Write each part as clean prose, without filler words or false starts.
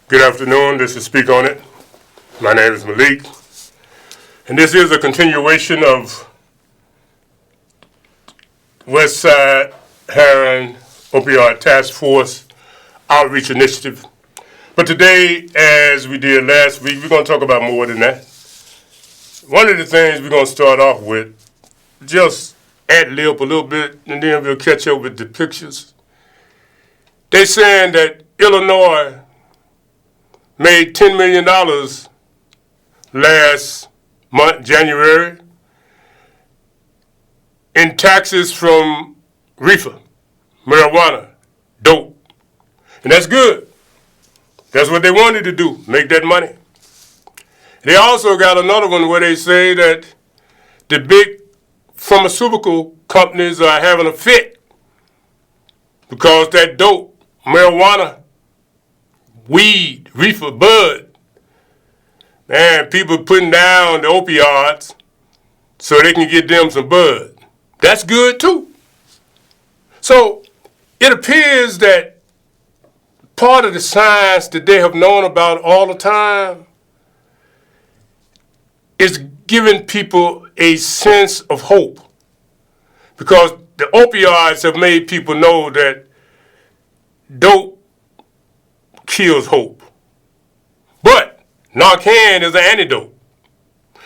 Good afternoon, this is Speak On It. My name is Malik, and this is a continuation of West Side Heroin Opioid Task Force Outreach Initiative. But today, as we did last week, we're going to talk about more than that. One of the things we're going to start off with, just ad-lib a little bit, and then we'll catch up with the pictures. They're saying that Illinois made $10 million last month, January, in taxes from reefer, marijuana, dope. And that's good. That's what they wanted to do, make that money. They also got another one where they say that the big pharmaceutical companies are having a fit because that dope, marijuana, weed, reefer, bud, man, people putting down the opioids so they can get them some bud. That's good too. So it appears that part of the science that they have known about all the time is giving people a sense of hope, because the opioids have made people know that dope kills hope. But Narcan is an antidote.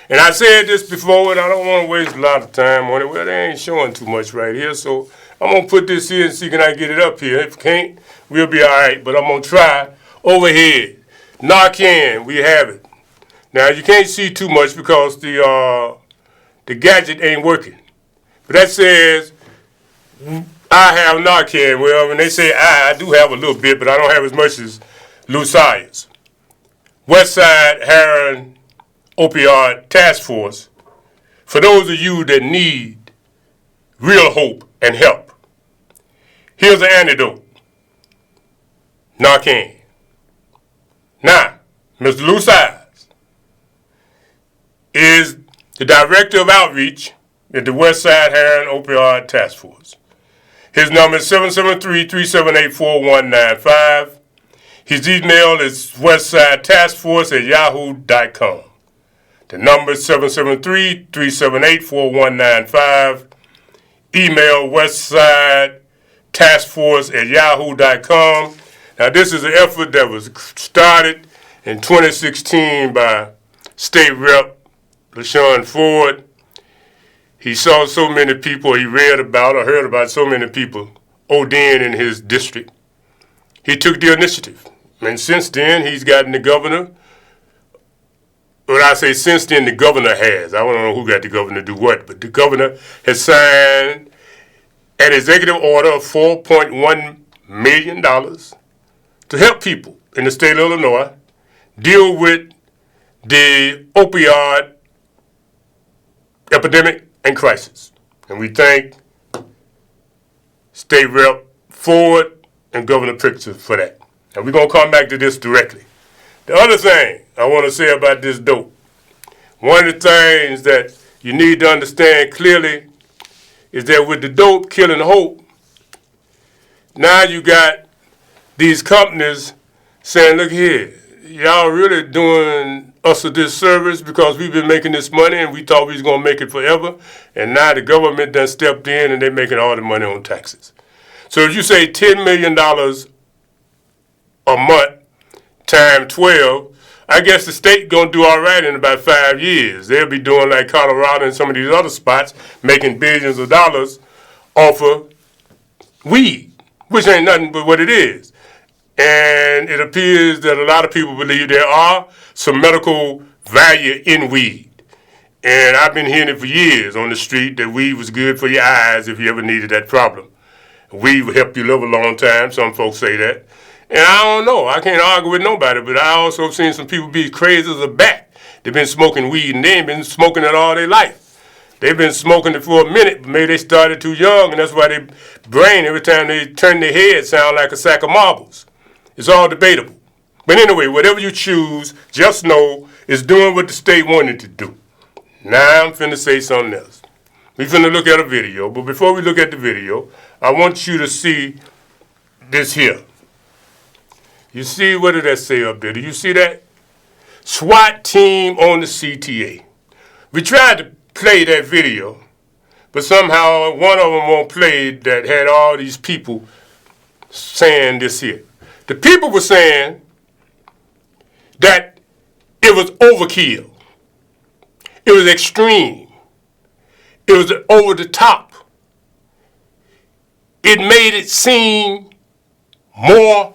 And I said this before, and I don't want to waste a lot of time on it. Well, they ain't showing too much right here, so I'm going to put this here and see can I get it up here. If I can't, we'll be all right, but I'm going to try. Overhead, Narcan, we have it. Now, you can't see too much because the gadget ain't working. But that says, I have Narcan. Well, when they say I do have a little bit, but I don't have as much as Lucia's. West Side Heroin Opioid Task Force, for those of you that need real hope and help. Here's an antidote. Narcan. Now, Mr. Lucia's is the Director of Outreach at the West Side Heroin Opioid Task Force. His number is 773-378-4195. His email is westsidetaskforce@yahoo.com. The number is 773-378-4195. Email westsidetaskforce@yahoo.com. Now, this is an effort that was started in 2016 by State Rep. LaShawn Ford. He saw so many people, he read about or heard about so many people ODing in his district. He took the initiative. And since then, he's gotten the governor. When I say since then, the governor has. I don't know who got the governor to do what, but the governor has signed an executive order of $4.1 million to help people in the state of Illinois deal with the opioid epidemic and crisis. And we thank State Rep. Ford and Governor Pritzker for that. And we're going to come back to this directly. The other thing I want to say about this dope, one of the things that you need to understand clearly is that with the dope killing hope, now you got these companies saying, look here, y'all really doing us a disservice because we've been making this money and we thought we was going to make it forever, and now the government done stepped in and they're making all the money on taxes. So if you say $10 million a month times 12, I guess the state going to do all right in about 5 years. They'll be doing like Colorado and some of these other spots, making billions of dollars off of weed, which ain't nothing but what it is. And it appears that a lot of people believe there are some medical value in weed. And I've been hearing it for years on the street that weed was good for your eyes if you ever needed that problem. Weed will help you live a long time. Some folks say that. And I don't know. I can't argue with nobody, but I also have seen some people be crazy as a bat. They've been smoking weed and they ain't been smoking it all their life. They've been smoking it for a minute, but maybe they started too young, and that's why their brain, every time they turn their head, sound like a sack of marbles. It's all debatable. But anyway, whatever you choose, just know it's doing what the state wanted to do. Now I'm finna say something else. We finna look at a video, but before we look at the video, I want you to see this here. You see, what did that say up there? Do you see that? SWAT team on the CTA. We tried to play that video, but somehow one of them won't play that had all these people saying this here. The people were saying that it was overkill. It was extreme. It was over the top. It made it seem more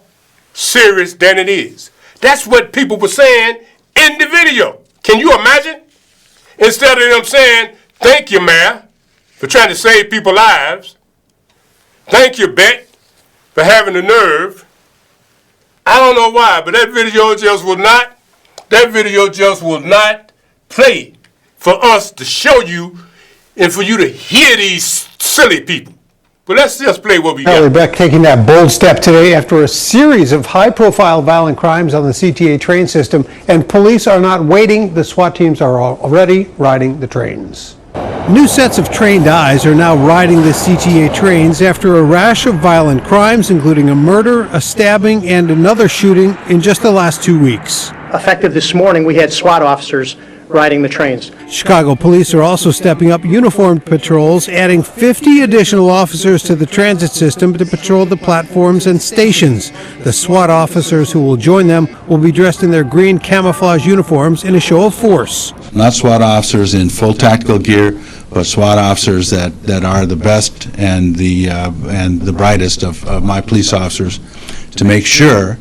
serious than it is. That's what people were saying in the video. Can you imagine? Instead of them saying, thank you, Mayor, for trying to save people's lives. Thank you, Beck, for having the nerve. I don't know why, but that video just will not play for us to show you and for you to hear these silly people. But let's just play what we got. Beck taking that bold step today after a series of high-profile violent crimes on the CTA train system, and police are not waiting. The SWAT teams are already riding the trains. New sets of trained eyes are now riding the CTA trains after a rash of violent crimes, including a murder, a stabbing, and another shooting in just the last 2 weeks. Effective this morning, we had SWAT officers riding the trains. Chicago police are also stepping up uniformed patrols, adding 50 additional officers to the transit system to patrol the platforms and stations. The SWAT officers who will join them will be dressed in their green camouflage uniforms in a show of force. Not SWAT officers in full tactical gear, but SWAT officers that are the best and the brightest of my police officers to make sure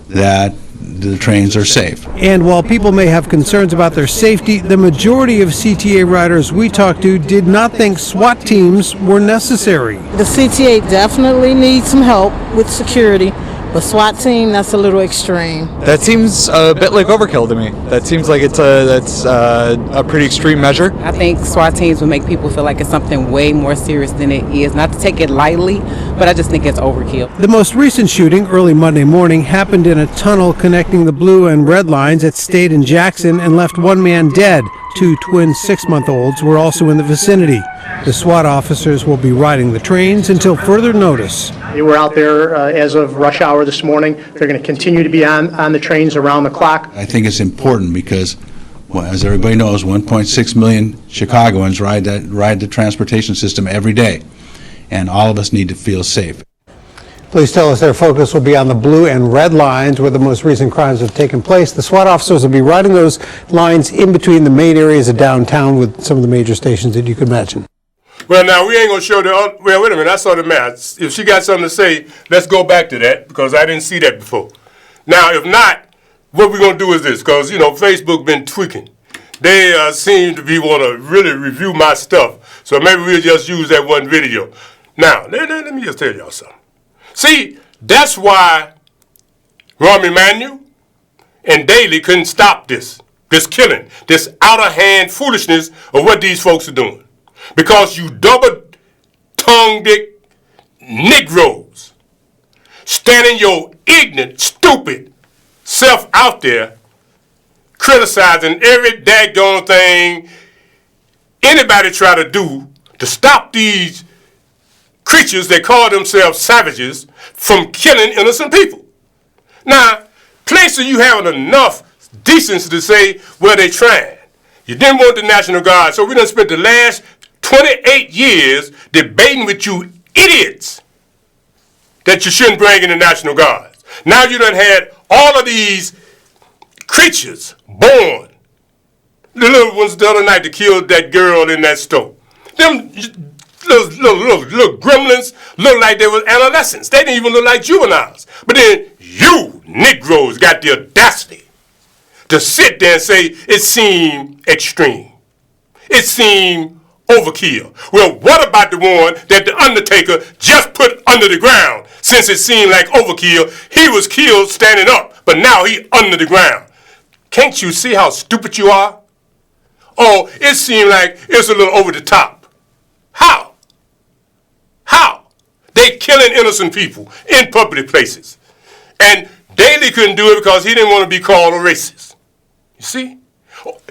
that the trains are safe. And while people may have concerns about their safety, the majority of CTA riders we talked to did not think SWAT teams were necessary. The CTA definitely needs some help with security, but SWAT team, that's a little extreme. That seems a bit like overkill to me. That seems like that's a pretty extreme measure. I think SWAT teams would make people feel like it's something way more serious than it is. Not to take it lightly, but I just think it's overkill. The most recent shooting, early Monday morning, happened in a tunnel connecting the blue and red lines at State and Jackson and left one man dead. 2 twin 6-month-olds were also in the vicinity. The SWAT officers will be riding the trains until further notice. They were out there as of rush hour this morning. They're going to continue to be on the trains around the clock. I think it's important because, well, as everybody knows, 1.6 million Chicagoans ride the transportation system every day, and all of us need to feel safe. Police tell us their focus will be on the blue and red lines where the most recent crimes have taken place. The SWAT officers will be riding those lines in between the main areas of downtown with some of the major stations that you could imagine. Well, now, we ain't going to show well, wait a minute, I saw the math. If she got something to say, let's go back to that, because I didn't see that before. Now, if not, what we're going to do is this, because, Facebook been tweaking. They seem to be want to really review my stuff, so maybe we'll just use that one video. Now, let me just tell y'all something. See, that's why Rahm Emanuel and Daley couldn't stop this killing, this out-of-hand foolishness of what these folks are doing. Because you double-tongued Negroes standing your ignorant, stupid self out there criticizing every daggone thing anybody try to do to stop these creatures that call themselves savages from killing innocent people. Now, places you having enough decency to say, well, they trying. You didn't want the National Guard, so we done spent the last 28 years debating with you idiots that you shouldn't bring in the National Guard. Now you done had all of these creatures born. The little ones the other night that killed that girl in that store. Them little gremlins look like they were adolescents. They didn't even look like juveniles. But then you Negroes got the audacity to sit there and say it seemed extreme. It seemed overkill. Well, what about the one that the Undertaker just put under the ground? Since it seemed like overkill, he was killed standing up, but now he under the ground. Can't you see how stupid you are? Oh, it seemed like it's a little over the top. How? They killing innocent people in public places. And Daley couldn't do it because he didn't want to be called a racist. You see?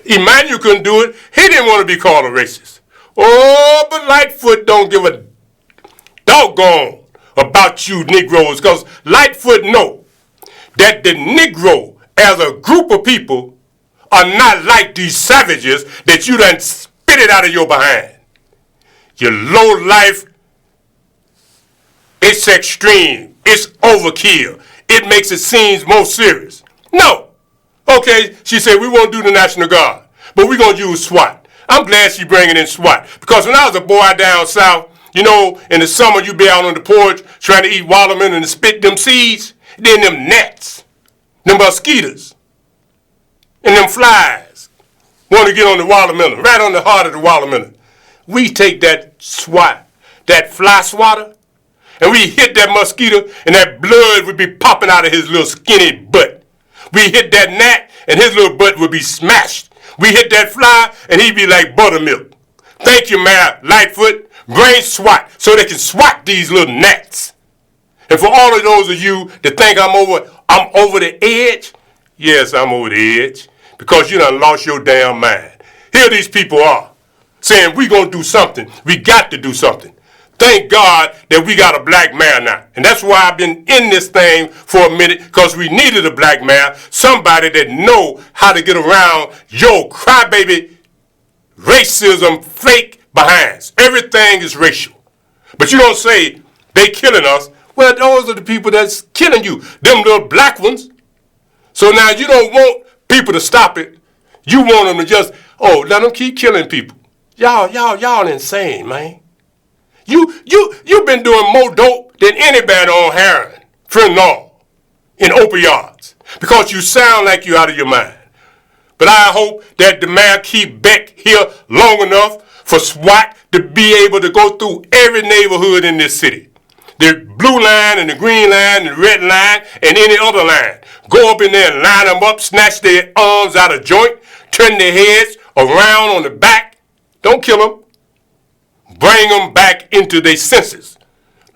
Emanuel couldn't do it. He didn't want to be called a racist. Oh, but Lightfoot don't give a doggone about you Negroes, because Lightfoot know that the Negro as a group of people are not like these savages that you done spit it out of your behind. Your low life, it's extreme, it's overkill. It makes it seem more serious. No. Okay, she said we won't do the National Guard, but we're going to use SWAT. I'm glad she bringing in SWAT, because when I was a boy down south, you know, in the summer you be out on the porch trying to eat watermelon and spit them seeds, then them gnats, them mosquitoes, and them flies want to get on the watermelon, right on the heart of the watermelon. We take that SWAT, that fly swatter, and we hit that mosquito, and that blood would be popping out of his little skinny butt. We hit that gnat, and his little butt would be smashed. We hit that fly, and he'd be like buttermilk. Thank you, Mayor Lightfoot. Bring SWAT so they can swat these little gnats. And for all of those of you that think I'm over the edge, yes, I'm over the edge, because you done lost your damn mind. Here these people are, saying we gonna do something. We got to do something. Thank God that we got a black mayor now. And that's why I've been in this thing for a minute, because we needed a black mayor, somebody that know how to get around your crybaby racism fake behinds. Everything is racial. But you don't say they killing us. Well, those are the people that's killing you, them little black ones. So now you don't want people to stop it. You want them to just, let them keep killing people. Y'all insane, man. You've been doing more dope than anybody on heroin, fentanyl, and opioids, because you sound like you out of your mind. But I hope that the mayor keep Beck here long enough for SWAT to be able to go through every neighborhood in this city. The blue line and the green line and the red line and any other line. Go up in there and line them up, snatch their arms out of joint, turn their heads around on the back. Don't kill them. Bring them back into their senses.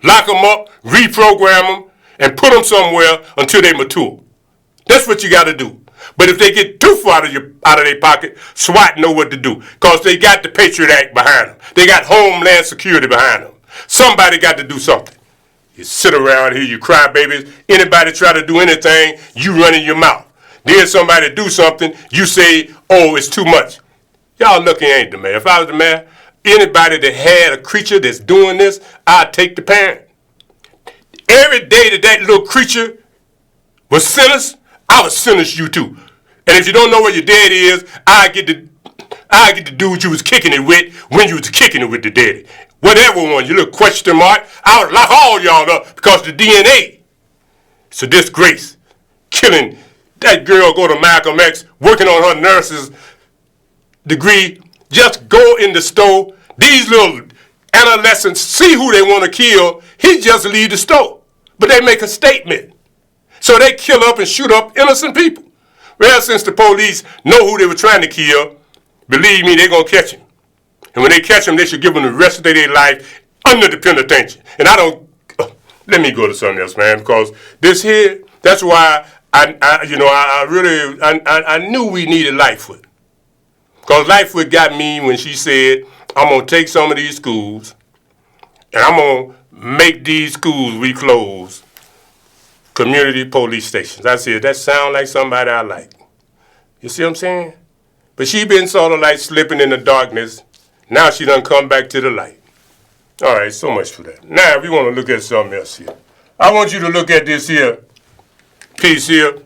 Lock them up, reprogram them, and put them somewhere until they mature. That's what you got to do. But if they get too far out of their pocket, SWAT know what to do, because they got the Patriot Act behind them. They got Homeland Security behind them. Somebody got to do something. You sit around here, you cry babies. Anybody try to do anything, you run in your mouth. Then somebody do something, you say, oh, it's too much. Y'all lucky ain't the mayor. If I was the mayor, anybody that had a creature that's doing this, I'd take the parent. Every day that little creature was sentenced, I would sentence you too. And if you don't know where your daddy is, I get to do what you was kicking it with when you was kicking it with the daddy. Whatever one, you little question mark, I would lock all y'all up because the DNA. It's a disgrace. Killing that girl, go to Malcolm X, working on her nurse's degree. Just go in the store. These little adolescents see who they want to kill. He just leave the store. But they make a statement. So they kill up and shoot up innocent people. Well, since the police know who they were trying to kill, believe me, they're going to catch him. And when they catch him, they should give them the rest of their life under the penitentiary. And I don't, let me go to something else, man, because this here, that's why I knew we needed Lightfoot. Because Lightfoot got me when she said, I'm going to take some of these schools and I'm going to make these schools we close community police stations. I said, that sound like somebody I like. You see what I'm saying? But she been sort of like slipping in the darkness. Now she done come back to the light. All right, so much for that. Now we want to look at something else here. I want you to look at this here piece here.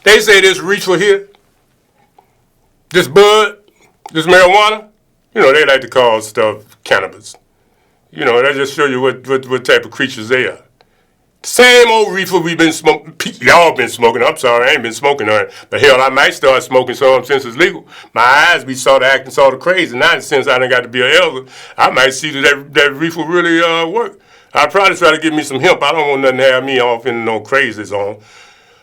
They say this reefer here, this bud, this marijuana, you know, they like to call stuff cannabis. You know, that just show you what type of creatures they are. Same old reefer we've been smoking, y'all been smoking. I'm sorry, I ain't been smoking none. But hell, I might start smoking some since it's legal. My eyes be sort of acting sort of crazy. Now since I done got to be an elder, I might see that reefer really work. I'll probably try to get me some hemp. I don't want nothing to have me off in no crazy zone.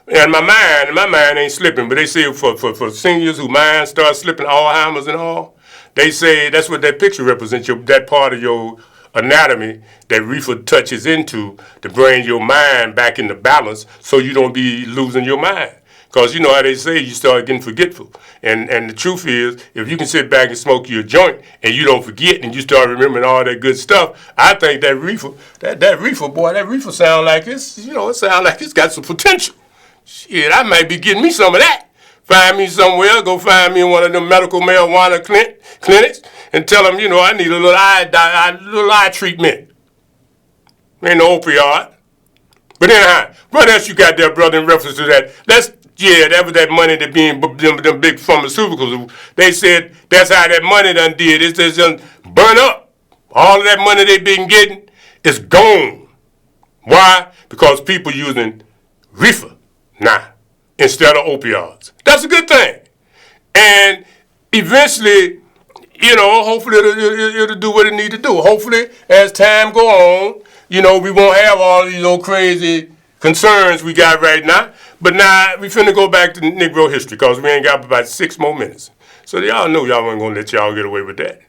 And my mind ain't slipping. But they say for seniors who mind start slipping, Alzheimer's and all, they say that's what that picture represents, that part of your anatomy that reefer touches into to bring your mind back into balance so you don't be losing your mind. Because you know how they say you start getting forgetful. And the truth is, if you can sit back and smoke your joint and you don't forget and you start remembering all that good stuff, I think that reefer, that reefer, boy, that reefer sound like it's, you know, it sound like it's got some potential. Shit, I might be getting me some of that. Find me somewhere, go find me in one of them medical marijuana clinics and tell them, you know, I need a little eye treatment. Ain't no opioid. But anyhow, what else you got there, brother, in reference to that? That was that money that being them big pharmaceuticals. They said that's how that money done did. It's just done burn up. All of that money they been getting is gone. Why? Because people using reefer now instead of opioids. That's a good thing. And eventually, you know, hopefully it'll do what it need to do. Hopefully, as time go on, you know, we won't have all these old crazy concerns we got right now. But now we finna go back to Negro history because we ain't got about 6 more minutes. So y'all know y'all ain't gonna let y'all get away with that.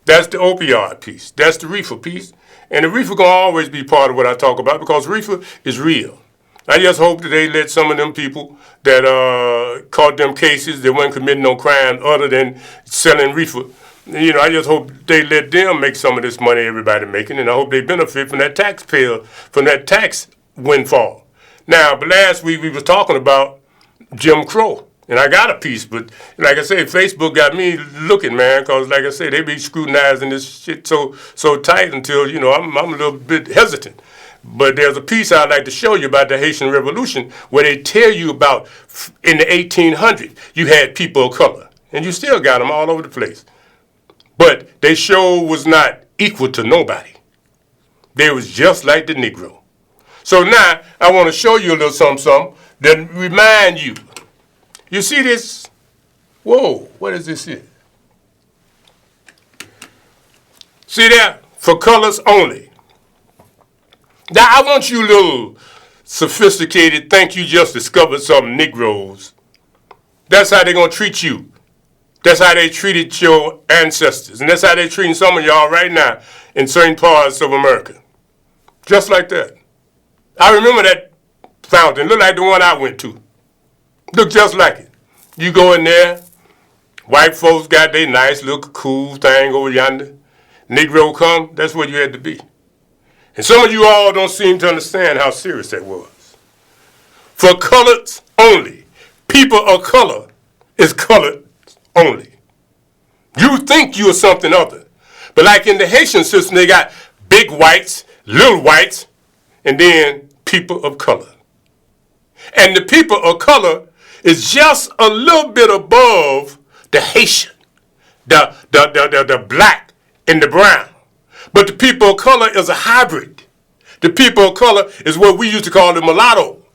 That's the opioid piece. That's the reefer piece. And the reefer gonna always be part of what I talk about because reefer is real. I just hope that they let some of them people that caught them cases that weren't committing no crime other than selling reefer. You know, I just hope they let them make some of this money everybody making, and I hope they benefit from that tax windfall. Now, but last week we was talking about Jim Crow, and I got a piece, but like I say, Facebook got me looking, man, because like I say, they be scrutinizing this shit so tight until, you know, I'm a little bit hesitant. But there's a piece I'd like to show you about the Haitian Revolution where they tell you about in the 1800s, you had people of color, and you still got them all over the place. But they sure was not equal to nobody. They was just like the Negro. So now I want to show you a little something that remind you. You see this? Whoa, what is this here? See that? For colors only. Now I want you little sophisticated, think you just discovered some Negroes. That's how they're going to treat you. That's how they treated your ancestors. And that's how they're treating some of y'all right now in certain parts of America. Just like that. I remember that fountain. Looked like the one I went to. Looked just like it. You go in there, white folks got their nice little cool thing over yonder. Negro come, that's where you had to be. And some of you all don't seem to understand how serious that was. For coloreds only. People of color is colored only. You think you are something other. But like in the Haitian system, they got big whites, little whites, and then people of color. And the people of color is just a little bit above the Haitian, the black and the brown. But the people of color is a hybrid. The people of color is what we used to call the mulatto,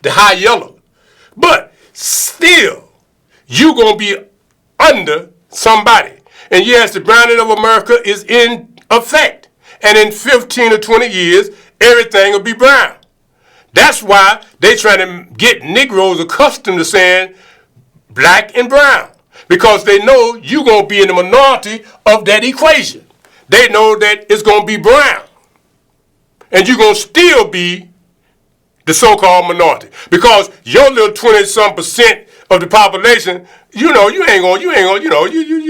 the high yellow. But still, you gonna be under somebody. And yes, the browning of America is in effect. And in 15 or 20 years, everything will be brown. That's why they try to get Negroes accustomed to saying black and brown. Because they know you're going to be in the minority of that equation. They know that it's going to be brown. And you're going to still be the so-called minority. Because your little 20-some% of the population, you know, you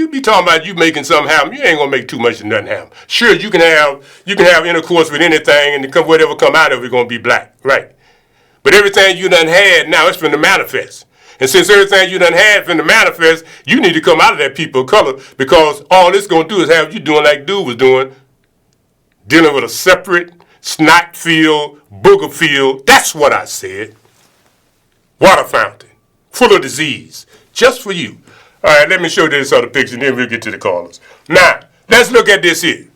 be talking about you making something happen. You ain't gonna make too much and nothing happen. Sure, you can have intercourse with anything, and whatever come out of it gonna be black, right? But everything you done had now it's finna manifest. And since everything you done had finna manifest, you need to come out of that people of color because all it's gonna do is have you doing like dude was doing, dealing with a separate snot field, booger field. That's what I said. Water fountain. Full of disease, just for you. All right, let me show you this other picture, and then we'll get to the callers. Now, let's look at this here.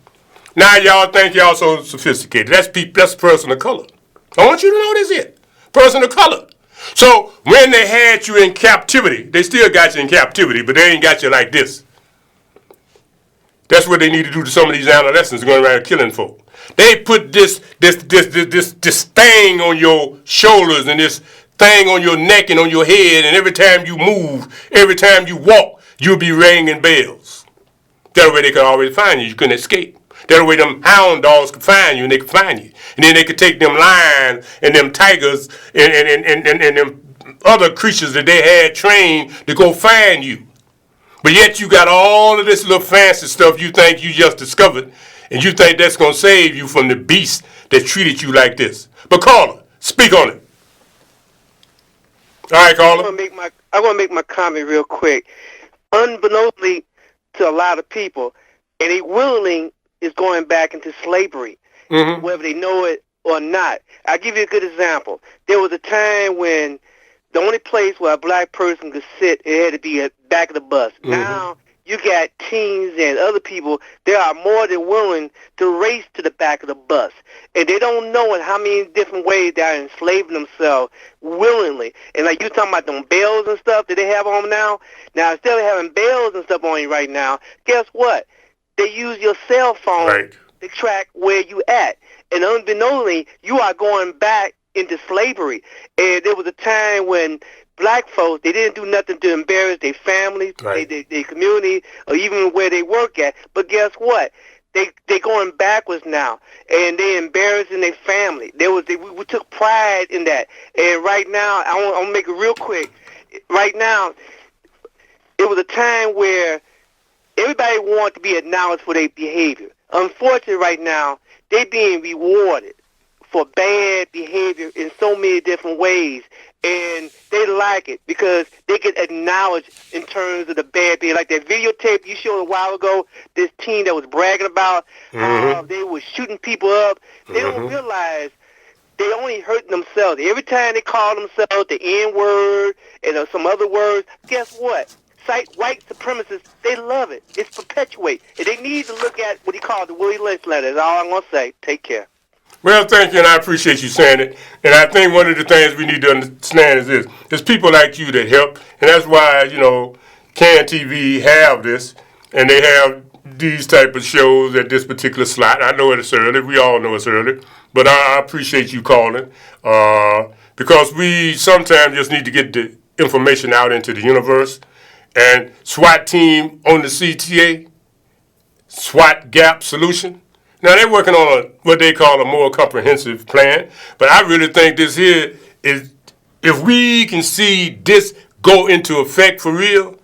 Now, y'all think y'all so sophisticated. That's a person of color. I want you to know this here. Person of color. So, when they had you in captivity, they still got you in captivity, but they ain't got you like this. That's what they need to do to some of these adolescents going around killing folk. They put this thing on your shoulders and this thing on your neck and on your head, and every time you move, every time you walk, you'll be ringing bells. That way they could always find you. You couldn't escape. That way them hound dogs could find you and they could find you. And then they could take them lions and them tigers and them other creatures that they had trained to go find you. But yet you got all of this little fancy stuff you think you just discovered, and you think that's going to save you from the beast that treated you like this. But caller, speak on it. All right, caller. I want to make my comment real quick. Unbeknownstly to a lot of people, and they willingly is going back into slavery, whether they know it or not. I'll give you a good example. There was a time when the only place where a black person could sit, it had to be at the back of the bus. Now you got teens and other people, they are more than willing to race to the back of the bus. And they don't know in how many different ways they are enslaving themselves willingly. And like you talking about them bells and stuff that they have on now, instead of having bells and stuff on you right now, guess what? They use your cell phone to track where you at. And unbeknownstly, you are going back into slavery. And there was a time when black folks, they didn't do nothing to embarrass their families, their community, or even where they work at. But guess what? They going backwards now, and they embarrassing their family. We took pride in that. And right now, I want to make it real quick. Right now, it was a time where everybody wanted to be acknowledged for their behavior. Unfortunately, right now, they being rewarded for bad behavior in so many different ways, and they like it because they get acknowledged in terms of the bad behavior. Like that videotape you showed a while ago, this teen that was bragging about how they were shooting people up. They don't realize they only hurting themselves. Every time they call themselves the N-word and some other words, guess what? White supremacists, they love it. It's perpetuate. And they need to look at what he called the Willie Lynch letter. That's all I'm going to say. Take care. Well, thank you, and I appreciate you saying it. And I think one of the things we need to understand is this. There's people like you that help, and that's why, CAN TV have this, and they have these type of shows at this particular slot. I know it's early. We all know it's early. But I appreciate you calling because we sometimes just need to get the information out into the universe. And SWAT team on the CTA, SWAT Gap Solution, now, they're working on what they call a more comprehensive plan, but I really think this here is, if we can see this go into effect for real,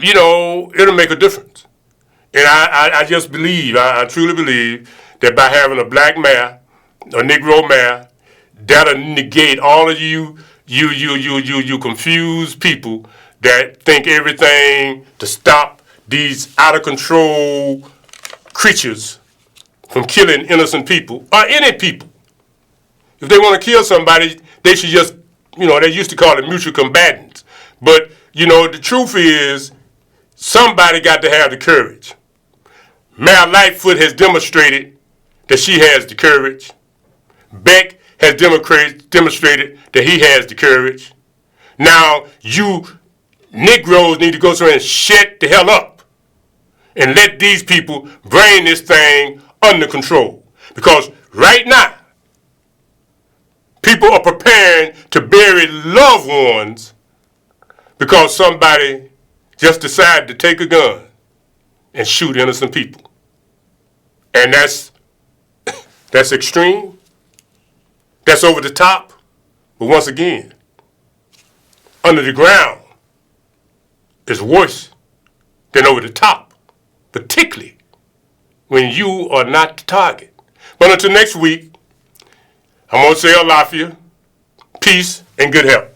it'll make a difference. And I just believe, I truly believe, that by having a black mayor, a Negro mayor, that'll negate all of you confused people that think everything to stop these out-of-control creatures from killing innocent people, or any people. If they want to kill somebody, they should just, they used to call it mutual combatants. But, the truth is, somebody got to have the courage. Mayor Lightfoot has demonstrated that she has the courage. Beck has demonstrated that he has the courage. Now, you Negroes need to go somewhere and shut the hell up and let these people bring this thing under control. Because right now, people are preparing to bury loved ones because somebody just decided to take a gun and shoot innocent people. And that's extreme. That's over the top. But once again, under the ground is worse than over the top, particularly when you are not the target. But until next week, I'm going to say Alafia, peace, and good health.